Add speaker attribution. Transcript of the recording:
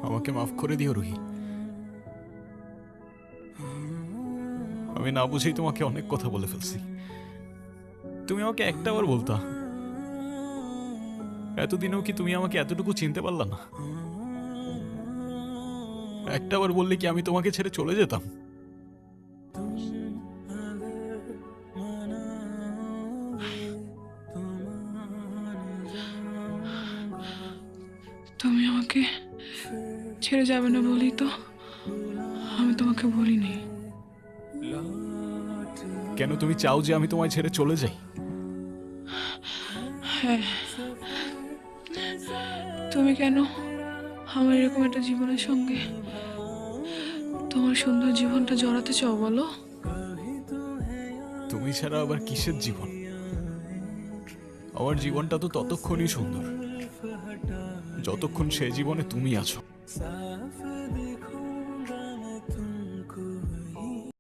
Speaker 1: আমাকে মাফ করে দিও রুহি। আমি না বুঝেই তোমাকে অনেক কথা বলে ফেলছি। তুমি আমাকে একটাবার বলতা। এতদিনেও কি তুমি আমাকে এতটুকু চিনতে পারলা না? একটাবার বললে কি আমি তোমাকে ছেড়ে চলে যেতাম?
Speaker 2: তুমি আমাকে ছেড়ে যাবে না বলি তো আমি তোমাকে বলিনি।
Speaker 1: কেন তুমি চাও যে আমি তোমায় ছেড়ে চলে যাই?
Speaker 2: হ্যাঁ, তুমি কেন আমার এরকম একটা জীবনের সঙ্গে তোমার সুন্দর জীবনটা জড়াতে চাও বলো?
Speaker 1: তুমি ছাড়া আবার কিসের জীবন? আমার জীবনটা তো ততক্ষণই সুন্দর যতক্ষণ সে জীবনে তুমি আছো।